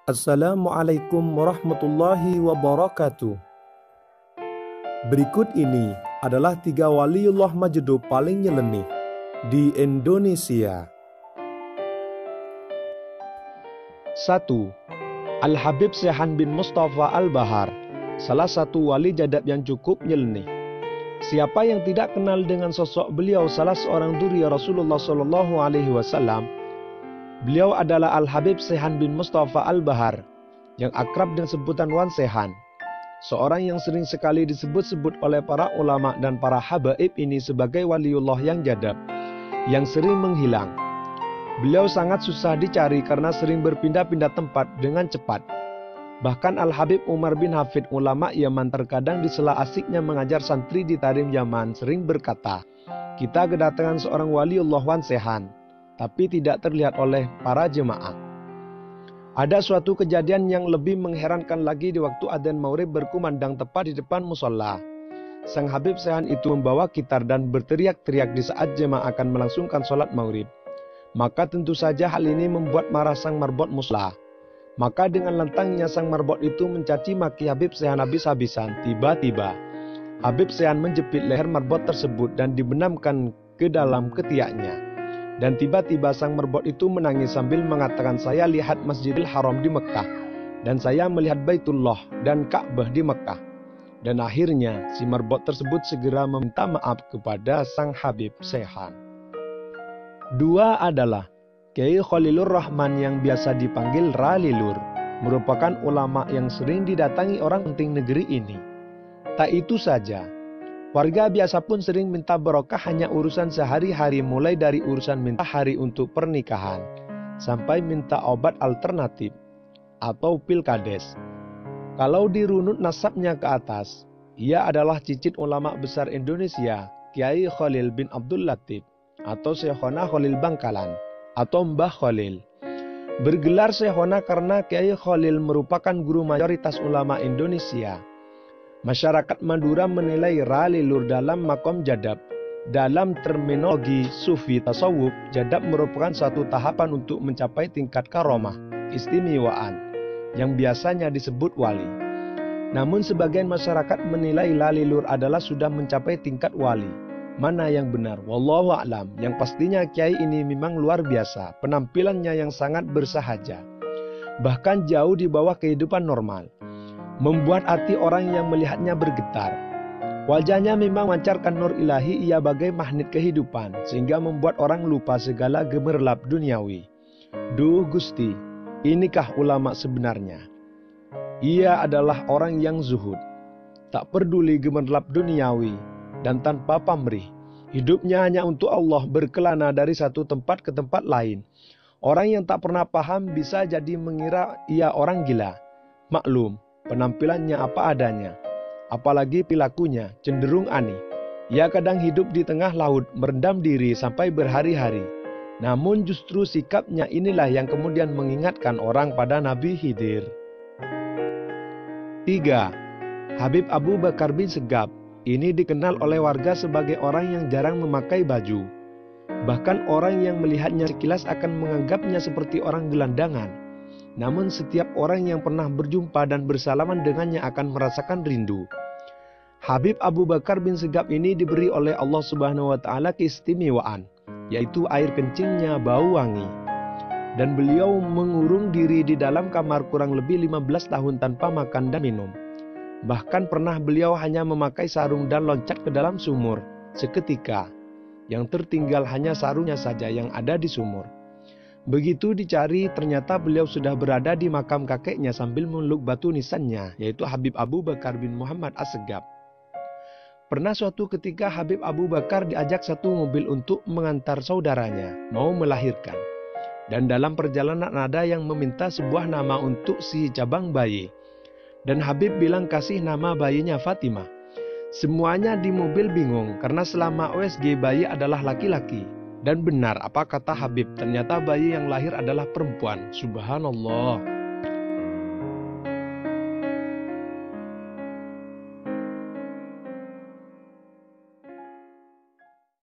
Assalamualaikum warahmatullahi wabarakatuh. Berikut ini adalah 3 waliullah majdub paling nyeleneh di Indonesia. 1. Al-Habib Syahan bin Mustafa Al-Bahar, salah satu wali jadab yang cukup nyeleneh. Siapa yang tidak kenal dengan sosok beliau, salah seorang duri Rasulullah SAW? Beliau adalah Al-Habib Syahan bin Mustafa Al-Bahar, yang akrab dengan sebutan Wan Syahan. Seorang yang sering sekali disebut-sebut oleh para ulama dan para habaib ini sebagai waliullah yang jadab, yang sering menghilang. Beliau sangat susah dicari karena sering berpindah-pindah tempat dengan cepat. Bahkan Al-Habib Umar bin Hafid, ulama Yaman, terkadang disela asiknya mengajar santri di Tarim Yaman, sering berkata, "Kita kedatangan seorang waliullah Wan Syahan," tapi tidak terlihat oleh para jemaah. Ada suatu kejadian yang lebih mengherankan lagi di waktu adzan maghrib berkumandang tepat di depan musola. Sang Habib Syahan itu membawa gitar dan berteriak-teriak di saat jemaah akan melangsungkan sholat maghrib. Maka tentu saja hal ini membuat marah sang marbot musola. Maka dengan lantangnya sang marbot itu mencaci maki Habib Syahan habis-habisan. Tiba-tiba Habib Syahan menjepit leher marbot tersebut dan dibenamkan ke dalam ketiaknya. Dan tiba-tiba sang marbot itu menangis sambil mengatakan, "Saya lihat Masjidil Haram di Mekah, dan saya melihat Baitullah dan Ka'bah di Mekah." Dan akhirnya si marbot tersebut segera meminta maaf kepada sang Habib Syahan. 2 adalah Kiai Khalilur Rahman yang biasa dipanggil Ralilur, merupakan ulama yang sering didatangi orang penting negeri ini. Tak itu saja, warga biasa pun sering minta barokah hanya urusan sehari-hari, mulai dari urusan minta hari untuk pernikahan, sampai minta obat alternatif atau pil kades. Kalau dirunut nasabnya ke atas, ia adalah cicit ulama besar Indonesia, Kiai Khalil bin Abdul Latif, atau Syekhona Khalil Bangkalan, atau Mbah Khalil. Bergelar Syekhona karena Kiai Khalil merupakan guru mayoritas ulama Indonesia. Masyarakat Madura menilai Ralilur dalam makom jadab. Dalam terminologi sufi tasawuf, jadab merupakan satu tahapan untuk mencapai tingkat karomah, istimewaan, yang biasanya disebut wali. Namun sebagian masyarakat menilai Ralilur adalah sudah mencapai tingkat wali. Mana yang benar? Wallahu a'lam. Yang pastinya kiai ini memang luar biasa, penampilannya yang sangat bersahaja, bahkan jauh di bawah kehidupan normal, membuat hati orang yang melihatnya bergetar. Wajahnya memang memancarkan nur ilahi, ia bagai magnet kehidupan, sehingga membuat orang lupa segala gemerlap duniawi. Duh Gusti, inikah ulama sebenarnya? Ia adalah orang yang zuhud, tak peduli gemerlap duniawi, dan tanpa pamrih. Hidupnya hanya untuk Allah, berkelana dari satu tempat ke tempat lain. Orang yang tak pernah paham bisa jadi mengira ia orang gila. Maklum, penampilannya apa adanya, apalagi perilakunya cenderung aneh. Ia kadang hidup di tengah laut, merendam diri sampai berhari-hari. Namun justru sikapnya inilah yang kemudian mengingatkan orang pada Nabi Khidir. 3. Habib Abu Bakar bin Segaf. Ini dikenal oleh warga sebagai orang yang jarang memakai baju. Bahkan orang yang melihatnya sekilas akan menganggapnya seperti orang gelandangan. Namun setiap orang yang pernah berjumpa dan bersalaman dengannya akan merasakan rindu. Habib Abu Bakar bin Segaf ini diberi oleh Allah Subhanahu wa Ta'ala keistimewaan, yaitu air kencingnya bau wangi. Dan beliau mengurung diri di dalam kamar kurang lebih 15 tahun tanpa makan dan minum. Bahkan pernah beliau hanya memakai sarung dan loncat ke dalam sumur seketika. Yang tertinggal hanya sarungnya saja yang ada di sumur. Begitu dicari, ternyata beliau sudah berada di makam kakeknya sambil memeluk batu nisannya, yaitu Habib Abu Bakar bin Muhammad As-Segaf. Pernah suatu ketika Habib Abu Bakar diajak satu mobil untuk mengantar saudaranya mau melahirkan. Dan dalam perjalanan ada yang meminta sebuah nama untuk si cabang bayi. Dan Habib bilang kasih nama bayinya Fatimah. Semuanya di mobil bingung karena selama OSG bayi adalah laki-laki. Dan benar apa kata Habib, ternyata bayi yang lahir adalah perempuan. Subhanallah.